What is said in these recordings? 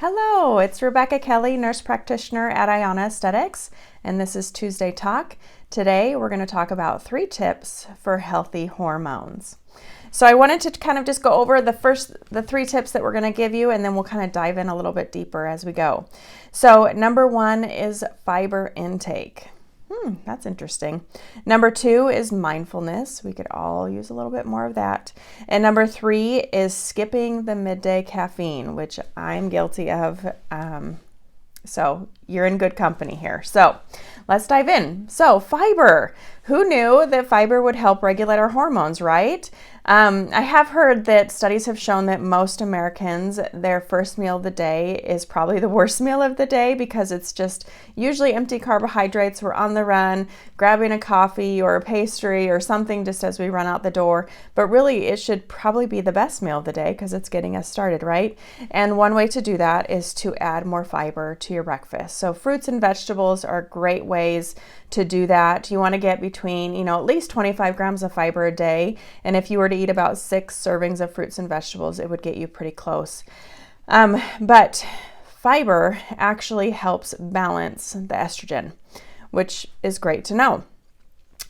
Hello, it's Rebecca Kelly, nurse practitioner at AIYANA.aesthetics, and this is Tuesday Talk. Today we're going to talk about 3 tips for healthy hormones. So I wanted to kind of just go over the 3 tips that we're going to give you, and then we'll kind of dive in a little bit deeper as we go. So number 1 is fiber intake. That's interesting. Number 2 is mindfulness. We could all use a little bit more of that. And number 3 is skipping the midday caffeine, which I'm guilty of. So you're in good company here. So let's dive in. So fiber. Who knew that fiber would help regulate our hormones, right? I have heard that studies have shown that most Americans, their first meal of the day is probably the worst meal of the day because it's just usually empty carbohydrates. We're on the run, grabbing a coffee or a pastry or something just as we run out the door. But really, it should probably be the best meal of the day because it's getting us started, right? And one way to do that is to add more fiber to your breakfast. So fruits and vegetables are great ways to do that. You want to get between, at least 25 grams of fiber a day. And if you were to eat about 6 servings of fruits and vegetables, it would get you pretty close. But fiber actually helps balance the estrogen, which is great to know.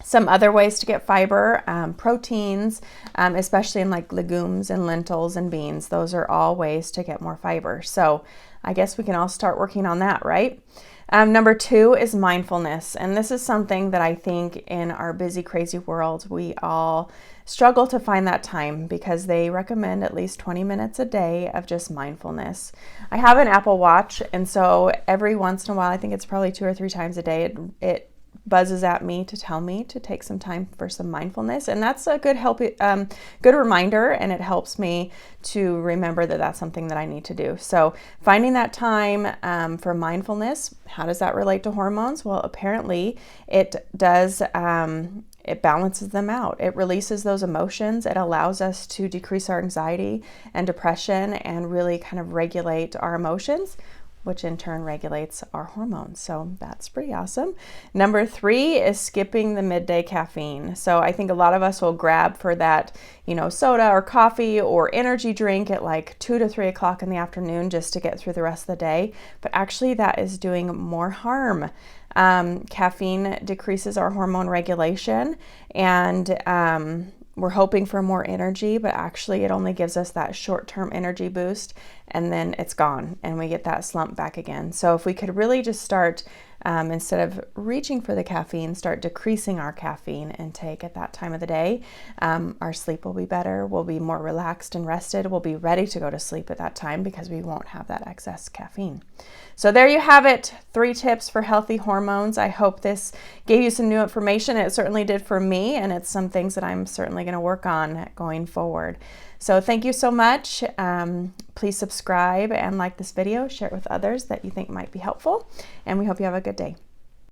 Some other ways to get fiber, proteins, especially in like legumes and lentils and beans. Those are all ways to get more fiber. So I guess we can all start working on that, right? Number 2 is mindfulness. And this is something that I think in our busy, crazy world, we all struggle to find that time because they recommend at least 20 minutes a day of just mindfulness. I have an Apple Watch, and so every once in a while, I think it's probably 2 or 3 times a day, it buzzes at me to tell me to take some time for some mindfulness, and that's a good good reminder, and it helps me to remember that that's something that I need to do. So finding that time for mindfulness, how does that relate to hormones? Well, apparently it does. It balances them out. It releases those emotions. It allows us to decrease our anxiety and depression and really kind of regulate our emotions, which in turn regulates our hormones. So that's pretty awesome. Number 3 is skipping the midday caffeine. So I think a lot of us will grab for that, soda or coffee or energy drink at like 2 to 3 o'clock in the afternoon just to get through the rest of the day. But actually that is doing more harm. Caffeine decreases our hormone regulation, and we're hoping for more energy, but actually it only gives us that short-term energy boost, and then it's gone and we get that slump back again. So if we could really just start, instead of reaching for the caffeine, start decreasing our caffeine intake at that time of the day, our sleep will be better, we'll be more relaxed and rested, we'll be ready to go to sleep at that time because we won't have that excess caffeine. So there you have it, 3 tips for healthy hormones. I hope this gave you some new information. It certainly did for me, and it's some things that I'm certainly going to work on going forward. So thank you so much. Please subscribe and like this video, share it with others that you think might be helpful, and we hope you have a good day.